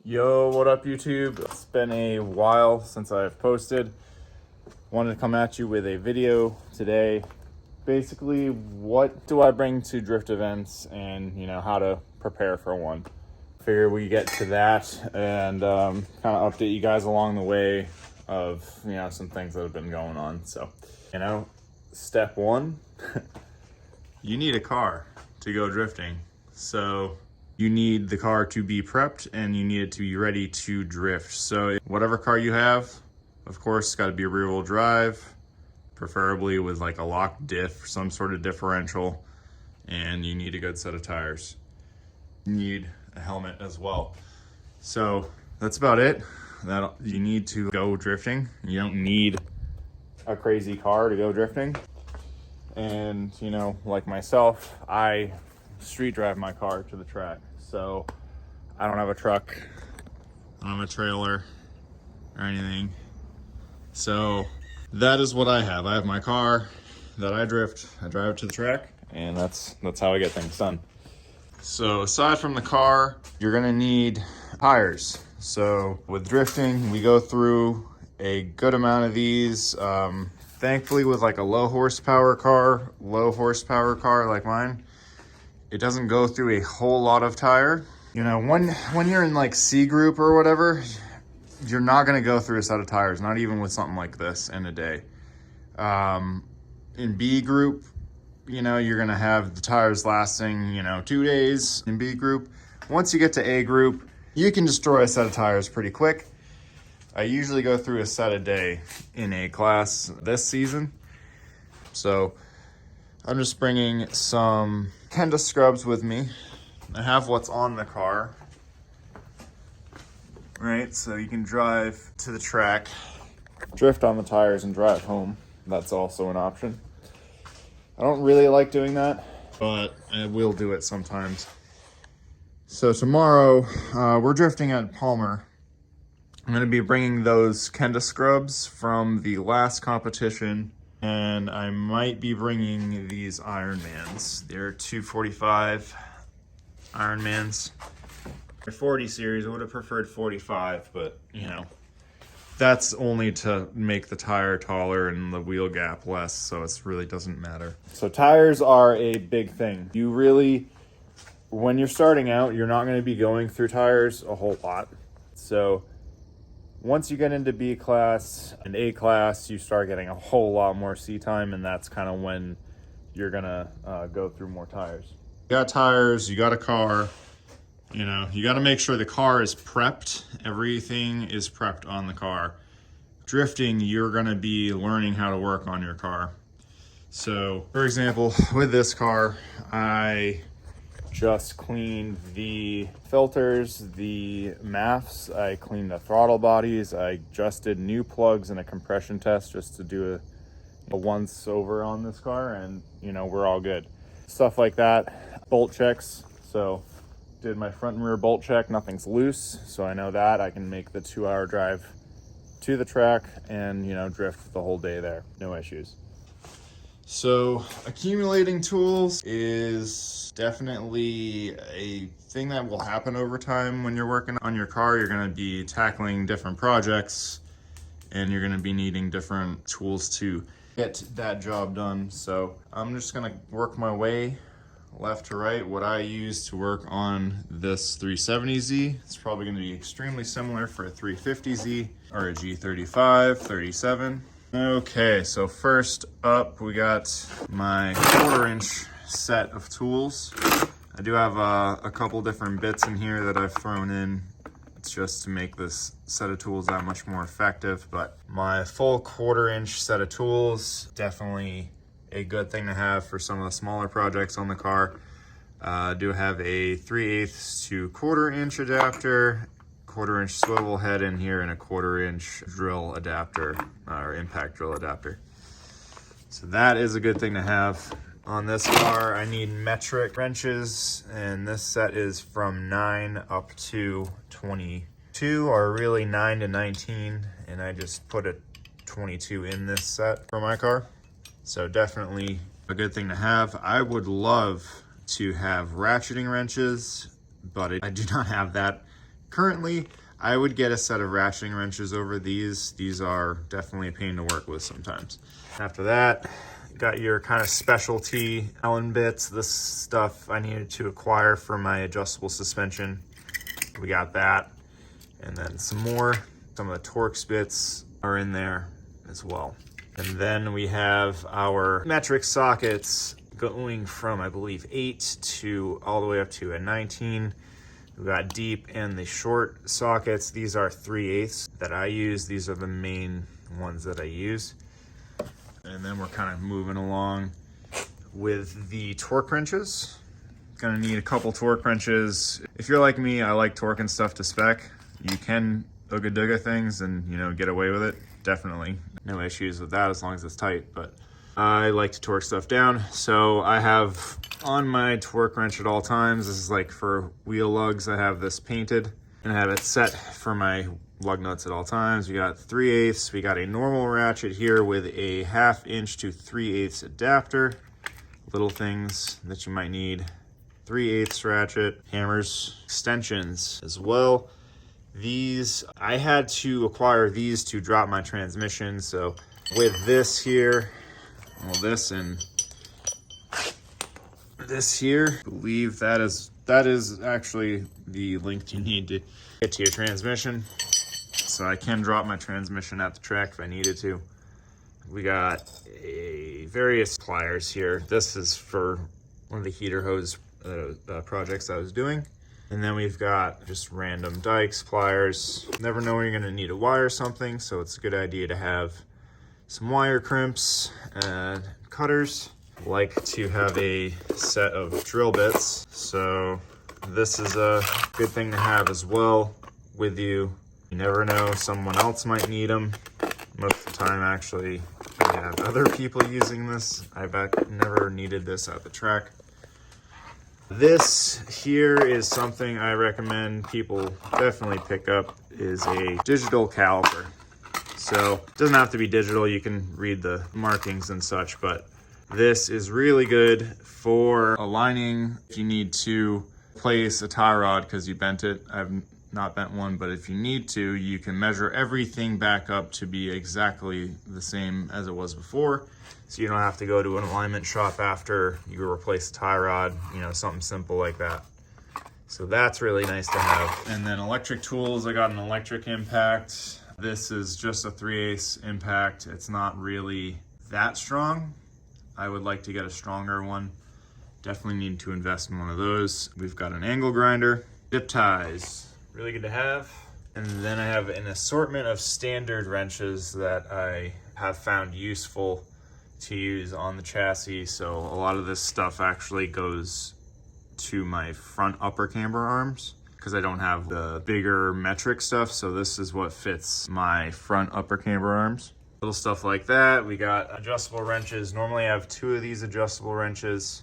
Yo, what up YouTube? It's been a while since I've posted. Wanted to come at you with a video today. Basically, what do I bring to drift events and, how to prepare for one. Figure we get to that and kind of update you guys along the way of, some things that have been going on. So, step one, you need a car to go drifting. So you need the car to be prepped and you need it to be ready to drift. So whatever car you have, of course, it's got to be a rear wheel drive, preferably with like a locked diff, some sort of differential, and you need a good set of tires. You need a helmet as well. So that's about it. That you need to go drifting. You don't need a crazy car to go drifting. And, like myself, I street drive my car to the track. So I don't have a truck, I don't have a trailer or anything. So that is what I have. I have my car that I drift, I drive it to the track, and that's how I get things done. So aside from the car, you're gonna need tires. So with drifting, we go through a good amount of these. Thankfully with like a low horsepower car like mine, it doesn't go through a whole lot of tire. When you're in like C group or whatever, you're not gonna go through a set of tires, not even with something like this in a day. In B group, you're gonna have the tires lasting, 2 days in B group. Once you get to A group, you can destroy a set of tires pretty quick. I usually go through a set a day in A class this season. So I'm just bringing some Kenda scrubs with me. I have what's on the car, right? So you can drive to the track, drift on the tires, and drive home. That's also an option. I don't really like doing that, but I will do it sometimes. So tomorrow, we're drifting at Palmer. I'm gonna be bringing those Kenda scrubs from the last competition, and I might be bringing these Ironmans. They're 245 Ironmans. They're 40 series. I would have preferred 45, but that's only to make the tire taller and the wheel gap less, so it really doesn't matter. So tires are a big thing. When you're starting out, you're not going to be going through tires a whole lot. So once you get into B class and A class, you start getting a whole lot more C time, and that's kind of when you're gonna go through more tires. You got tires, you got a car, you got to make sure the car is prepped. Everything is prepped on the car. Drifting, you're gonna be learning how to work on your car. So, for example, with this car, I just cleaned the filters, the MAFs, I cleaned the throttle bodies, I just did new plugs and a compression test just to do a once over on this car, and we're all good. Stuff like that. Bolt checks, so did my front and rear bolt check, nothing's loose, so I know that I can make the 2-hour drive to the track and drift the whole day there, no issues. So accumulating tools is definitely a thing that will happen over time when you're working on your car. You're going to be tackling different projects and you're going to be needing different tools to get that job done. So I'm just going to work my way left to right. What I use to work on this 370Z, it's probably going to be extremely similar for a 350Z or a G35, 37. Okay, so first up, we got my 1/4-inch set of tools. I do have a couple different bits in here that I've thrown in. It's just to make this set of tools that much more effective, but my full 1/4-inch set of tools, definitely a good thing to have for some of the smaller projects on the car. I do have a 3/8 to 1/4-inch adapter, 1/4-inch swivel head in here, and a 1/4-inch drill adapter, or impact drill adapter. So that is a good thing to have. On this car, I need metric wrenches, and this set is from 9 up to 22, or really 9 to 19, and I just put a 22 in this set for my car. So definitely a good thing to have. I would love to have ratcheting wrenches, but I do not have that Currently, I would get a set of ratcheting wrenches over these. These are definitely a pain to work with sometimes. After that, got your kind of specialty Allen bits. This stuff I needed to acquire for my adjustable suspension. We got that. And then some more. Some of the Torx bits are in there as well. And then we have our metric sockets going from, I believe, 8 to all the way up to a 19. We got deep and the short sockets. These are 3/8 that I use. These are the main ones that I use. And then we're kind of moving along with the torque wrenches. Gonna need a couple torque wrenches. If you're like me, I like torquing stuff to spec. You can ooga dooga things and, you know, get away with it. Definitely no issues with that as long as it's tight, but I like to torque stuff down. So I have on my torque wrench at all times, this is like for wheel lugs, I have this painted and I have it set for my lug nuts at all times. We got 3/8. We got a normal ratchet here with a 1/2 inch to 3/8 adapter. Little things that you might need. 3/8 ratchet, hammers, extensions as well. These, I had to acquire these to drop my transmission. So with this here, well, this and this here, I believe that is actually the length you need to get to your transmission. So I can drop my transmission at the track if I needed to. We got various pliers here. This is for one of the heater hose projects I was doing. And then we've got just random dikes, pliers. Never know when you're gonna need to wire something, so it's a good idea to have some wire crimps and cutters. Like to have a set of drill bits, so this is a good thing to have as well with you. You never know, someone else might need them. Most of the time, actually, I have other people using this. I've never needed this at the track. This here is something I recommend people definitely pick up, is a digital caliper. So it doesn't have to be digital, you can read the markings and such, but this is really good for aligning if you need to place a tie rod because you bent it. I've not bent one, but if you need to, you can measure everything back up to be exactly the same as it was before. So you don't have to go to an alignment shop after you replace the tie rod, you know, something simple like that. So that's really nice to have. And then electric tools, I got an electric impact. This is just a 3/8 impact. It's not really that strong. I would like to get a stronger one. Definitely need to invest in one of those. We've got an angle grinder, zip ties, really good to have. And then I have an assortment of standard wrenches that I have found useful to use on the chassis. So a lot of this stuff actually goes to my front upper camber arms because I don't have the bigger metric stuff. So this is what fits my front upper camber arms. Little stuff like that. We got adjustable wrenches. Normally I have 2 of these adjustable wrenches.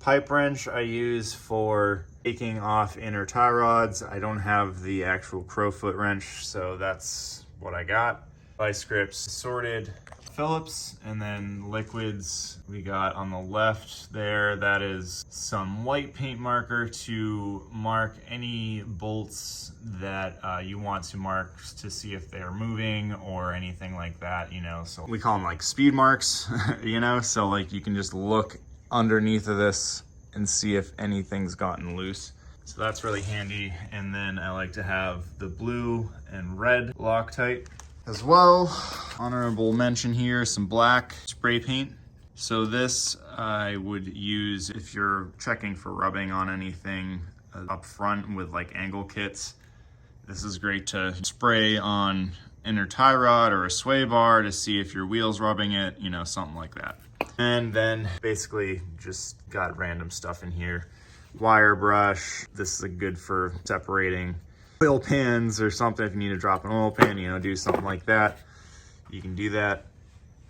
Pipe wrench I use for taking off inner tie rods. I don't have the actual crowfoot wrench, so that's what I got. Vice grips, assorted Phillips, and then liquids we got on the left there. That is some white paint marker to mark any bolts that you want to mark to see if they're moving or anything like that, you know. So we call them like speed marks, you know, so like you can just look underneath of this and see if anything's gotten loose. So that's really handy. And then I like to have the blue and red Loctite as well. Honorable mention here, some black spray paint. So this I would use if you're checking for rubbing on anything up front with like angle kits. This is great to spray on inner tie rod or a sway bar to see if your wheel's rubbing it, you know, something like that. And then basically just got random stuff in here. Wire brush, this is good for separating oil pans or something. If you need to drop an oil pan, you know, do something like that, you can do that.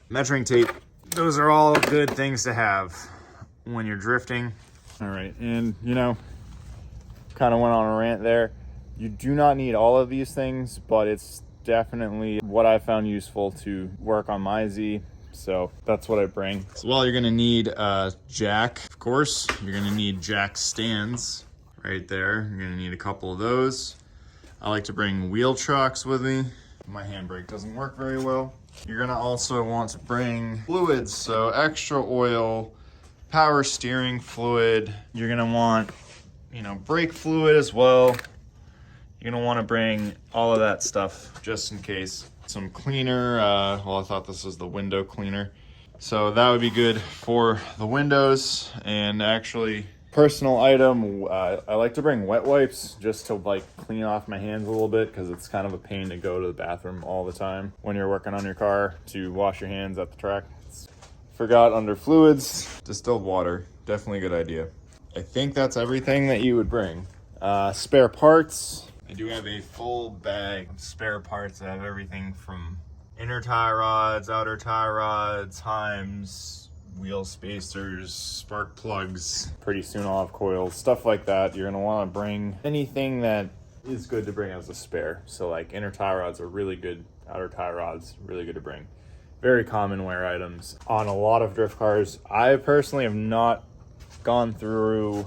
Measuring tape, those are all good things to have when you're drifting. All right, and you know, kind of went on a rant there. You do not need all of these things, but it's definitely what I found useful to work on my Z. So that's what I bring. So well, you're gonna need a jack, of course. You're gonna need jack stands right there. You're gonna need a couple of those. I like to bring wheel chocks with me. My handbrake doesn't work very well. You're gonna also want to bring fluids, so extra oil, power steering fluid. You're gonna want, you know, brake fluid as well. You're gonna wanna bring all of that stuff just in case. Some cleaner, well, I thought this was the window cleaner. So that would be good for the windows. And actually, personal item, I like to bring wet wipes just to like clean off my hands a little bit, because it's kind of a pain to go to the bathroom all the time when you're working on your car to wash your hands at the track. Forgot under fluids, distilled water, definitely a good idea. I think that's everything that you would bring. Spare parts. I do have a full bag of spare parts. I have everything from inner tie rods, outer tie rods, Heims, wheel spacers, spark plugs. Pretty soon I'll have coils, stuff like that. You're gonna wanna bring anything that is good to bring as a spare. So like inner tie rods are really good, outer tie rods, really good to bring. Very common wear items on a lot of drift cars. I personally have not gone through,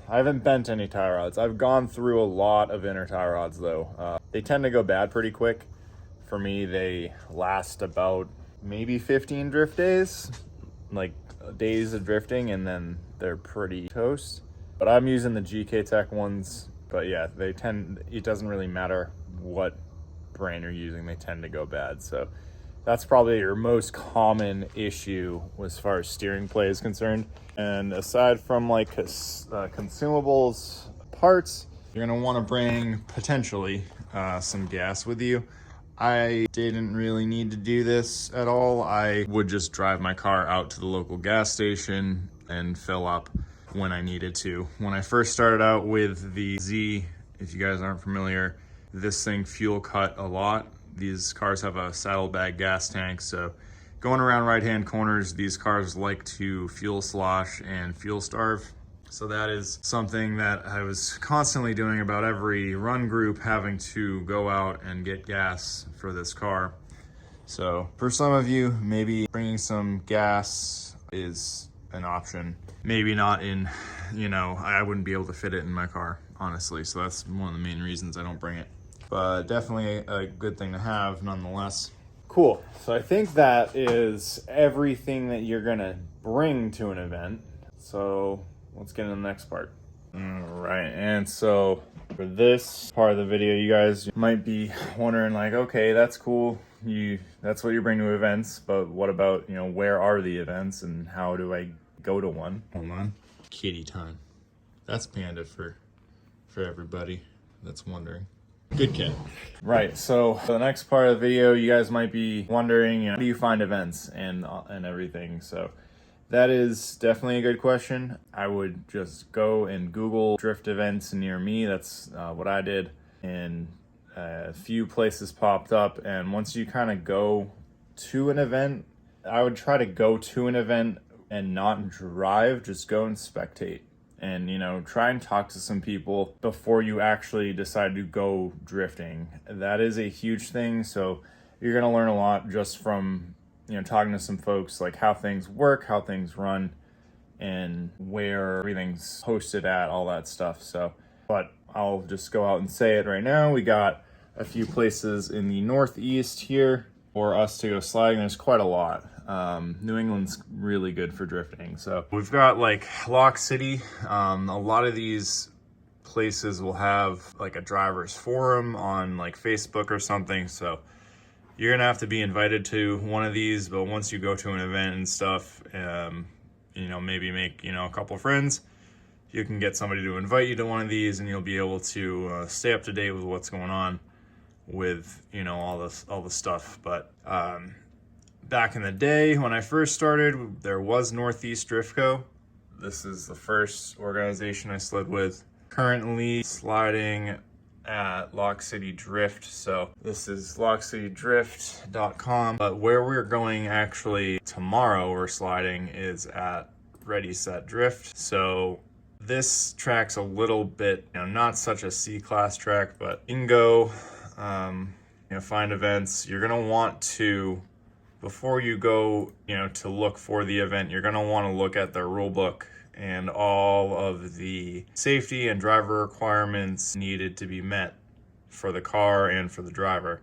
I haven't bent any tie rods. I've gone through a lot of inner tie rods though. They tend to go bad pretty quick. For me, they last about maybe 15 drift days, like days of drifting, and then they're pretty toast. But I'm using the GK Tech ones, but yeah, it doesn't really matter what brand you're using, they tend to go bad. So that's probably your most common issue as far as steering play is concerned. And aside from like consumables, parts, you're gonna wanna bring potentially some gas with you. I didn't really need to do this at all. I would just drive my car out to the local gas station and fill up when I needed to. When I first started out with the Z, if you guys aren't familiar, this thing fuel cut a lot. These cars have a saddlebag gas tank, so going around right-hand corners, these cars like to fuel slosh and fuel starve. So that is something that I was constantly doing about every run group, having to go out and get gas for this car. So for some of you, maybe bringing some gas is an option. Maybe not in, you know, I wouldn't be able to fit it in my car, honestly. So that's one of the main reasons I don't bring it. But definitely a good thing to have nonetheless. Cool. So I think that is everything that you're gonna bring to an event. So let's get into the next part. All right, and so for this part of the video, you guys might be wondering like, okay, that's cool. That's what you bring to events, but what about, you know, where are the events and how do I go to one? Hold on. Kitty time. That's Panda for everybody that's wondering. Good kid. Right, so for the next part of the video, you guys might be wondering, you know, how do you find events and everything? So that is definitely a good question. I would just go and Google drift events near me. That's what I did. And a few places popped up. And once you kind of go to an event, I would try to go to an event and not drive, just go and spectate. And, you know, try and talk to some people before you actually decide to go drifting. That is a huge thing. So you're going to learn a lot just from, you know, talking to some folks, like how things work, how things run, and where everything's hosted at, all that stuff. So, but I'll just go out and say it right now. We got a few places in the Northeast here for us to go sliding. There's quite a lot. New England's really good for drifting. So we've got like Lock City. A lot of these places will have like a driver's forum on like Facebook or something. So you're gonna have to be invited to one of these, but once you go to an event and stuff, you know, maybe make, you know, a couple friends, you can get somebody to invite you to one of these and you'll be able to stay up to date with what's going on with, you know, all the stuff. But back in the day when I first started, there was Northeast Drift Co. This is the first organization I slid with. Currently sliding at Lock City Drift. So this is lockcitydrift.com. But where we're going actually tomorrow, we're sliding, is at Ready Set Drift. So this track's a little bit, you know, not such a C-class track, but you can go, you know, find events. You're gonna want to, before you go, you know, to look for the event, you're gonna want to look at the rule book and all of the safety and driver requirements needed to be met for the car and for the driver.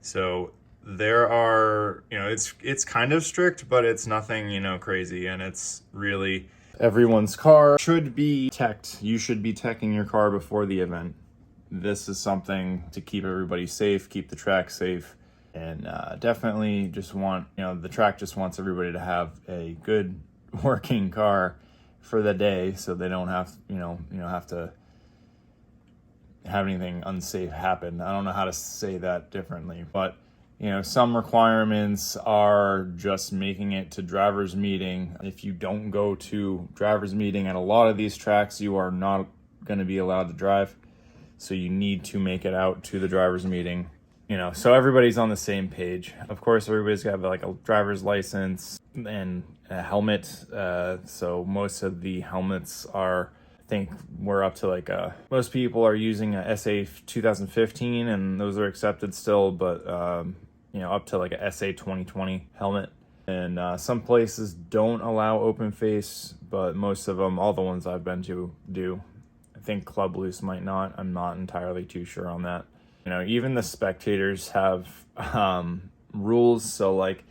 So there are, it's kind of strict, but it's nothing, crazy. And it's really, everyone's car should be teched. You should be teching your car before the event. This is something to keep everybody safe, keep the track safe, and definitely just want, the track just wants everybody to have a good working car for the day, so they don't have, have to have anything unsafe happen. I don't know how to say that differently, but some requirements are just making it to driver's meeting. If you don't go to driver's meeting at a lot of these tracks, you are not going to be allowed to drive. So you need to make it out to the driver's meeting, so everybody's on the same page. Of course, everybody's got like a driver's license and a helmet. So most of the helmets are, I think we're up to like most people are using a SA 2015 and those are accepted still, but up to like a SA 2020 helmet. And some places don't allow open face, but most of them, all the ones I've been to, do. I think Club Loose might not. I'm not entirely too sure on that. Even the spectators have rules. So like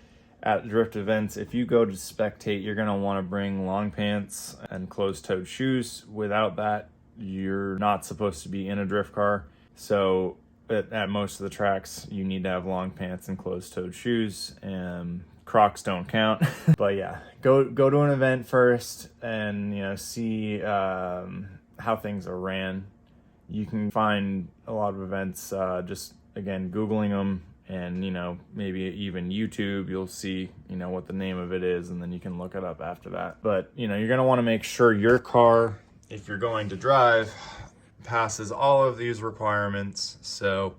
at drift events, if you go to spectate, you're going to want to bring long pants and closed-toed shoes. Without that, you're not supposed to be in a drift car. So at most of the tracks, you need to have long pants and closed-toed shoes, and Crocs don't count. But yeah, go to an event first and see how things are ran. You can find a lot of events just, again, Googling them, and maybe even YouTube, you'll see what the name of it is, and then you can look it up after that. But you're going to want to make sure your car, if you're going to drive, passes all of these requirements. So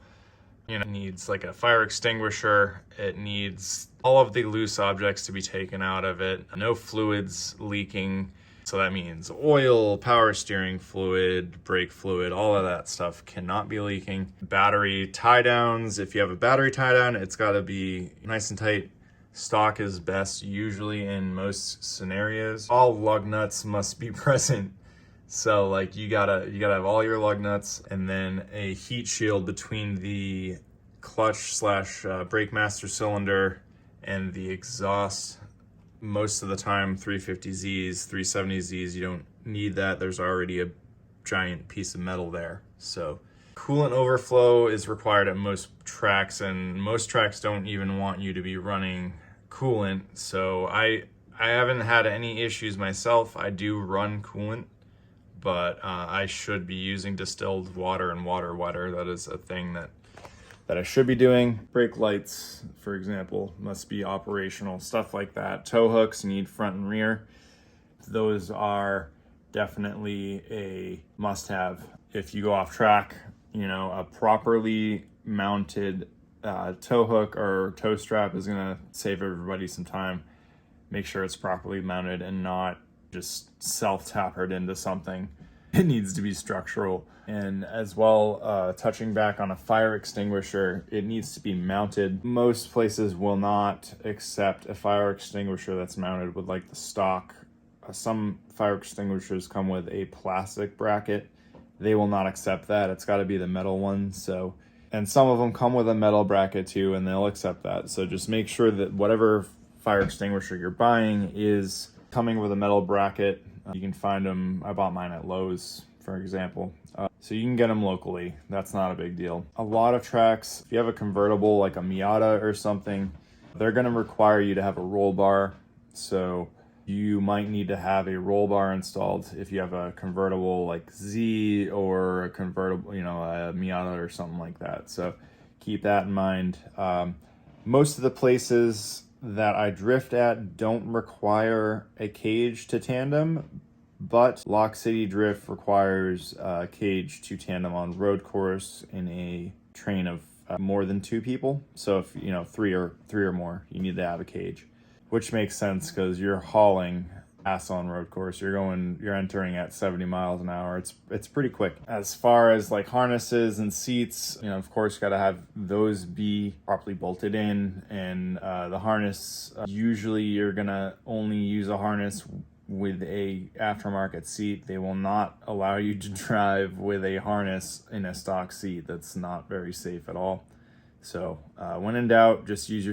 it needs like a fire extinguisher, it needs all of the loose objects to be taken out of it, no fluids leaking. So that means oil, power steering fluid, brake fluid, all of that stuff cannot be leaking. Battery tie downs, if you have a battery tie down, it's got to be nice and tight. Stock is best usually in most scenarios. All lug nuts must be present. So like you gotta have all your lug nuts, and then a heat shield between the clutch / brake master cylinder and the exhaust. Most of the time 350Zs, 370Zs, you don't need that. There's already a giant piece of metal there. So coolant overflow is required at most tracks, and most tracks don't even want you to be running coolant. So I haven't had any issues myself. I do run coolant, but I should be using distilled water and water wetter. That is a thing that I should be doing. Brake lights, for example, must be operational, stuff like that. Tow hooks need front and rear. Those are definitely a must-have. If you go off track, a properly mounted tow hook or tow strap is gonna save everybody some time. Make sure it's properly mounted and not just self-tapered into something. It needs to be structural. And as well, touching back on a fire extinguisher, it needs to be mounted. Most places will not accept a fire extinguisher that's mounted with like the stock. Some fire extinguishers come with a plastic bracket. They will not accept that. It's got to be the metal one. So, and some of them come with a metal bracket too, and they'll accept that. So just make sure that whatever fire extinguisher you're buying is coming with a metal bracket. You can find them. I bought mine at Lowe's, for example. So you can get them locally. That's not a big deal. A lot of tracks, if you have a convertible like a Miata or something, they're going to require you to have a roll bar. So you might need to have a roll bar installed if you have a convertible like Z or a convertible, a Miata or something like that. So keep that in mind. Most of the places that I drift at don't require a cage to tandem, but Lock City Drift requires a cage to tandem on road course in a train of more than 2 people. So if three or more, you need to have a cage, which makes sense because you're hauling ass on road course. You're entering at 70 miles an hour. It's pretty quick. As far as like harnesses and seats, of course, you got to have those be properly bolted in, and the harness, usually you're gonna only use a harness with a aftermarket seat. They will not allow you to drive with a harness in a stock seat. That's not very safe at all. So when in doubt, just use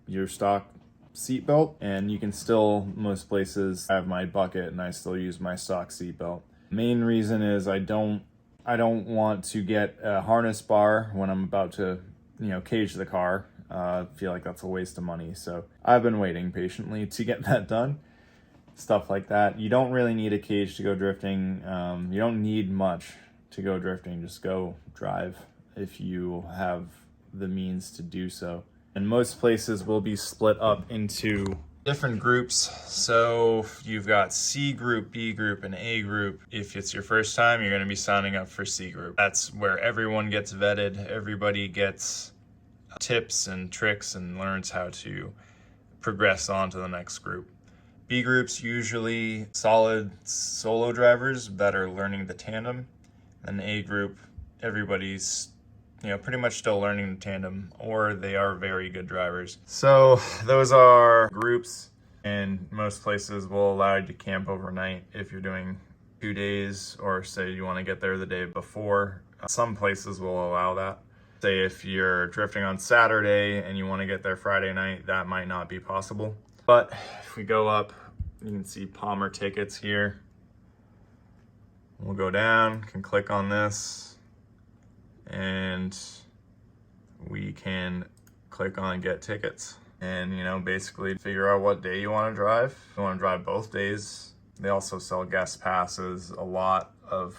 your stock seat belt, and you can still, most places, have my bucket and I still use my stock seat belt. Main reason is I don't want to get a harness bar when I'm about to, cage the car. I feel like that's a waste of money. So I've been waiting patiently to get that done. Stuff like that. You don't really need a cage to go drifting. You don't need much to go drifting. Just go drive if you have the means to do so. And most places will be split up into different groups. So you've got C group, B group, and A group. If it's your first time, you're going to be signing up for C group. That's where everyone gets vetted. Everybody gets tips and tricks and learns how to progress on to the next group. B group's usually solid solo drivers that are learning the tandem. And A group, everybody's pretty much still learning the tandem, or they are very good drivers. So those are groups, and most places will allow you to camp overnight if you're doing 2 days, or say you want to get there the day before. Some places will allow that. Say if you're drifting on Saturday and you want to get there Friday night, that might not be possible. But if we go up, you can see Palmer tickets here. We'll go down, can click on this, and we can click on get tickets and basically figure out what day you want to drive. If you want to drive both days, they also sell guest passes. A lot of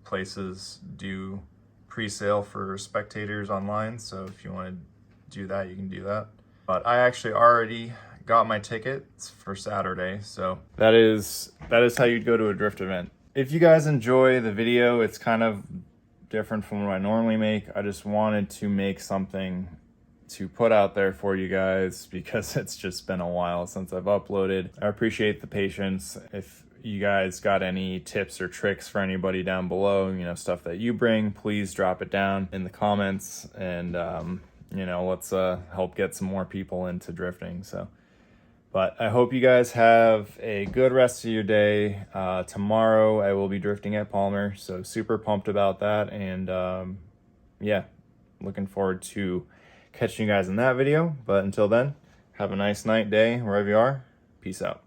places do pre-sale for spectators online, so if you want to do that, you can do that. But I actually already got my tickets for Saturday, so that is how you'd go to a drift event. If you guys enjoy the video, it's kind of different from what I normally make. I just wanted to make something to put out there for you guys because it's just been a while since I've uploaded. I appreciate the patience. If you guys got any tips or tricks for anybody down below, stuff that you bring, please drop it down in the comments, and let's help get some more people into drifting. But I hope you guys have a good rest of your day. Tomorrow I will be drifting at Palmer, so super pumped about that. And yeah, looking forward to catching you guys in that video. But until then, have a nice night, day, wherever you are. Peace out.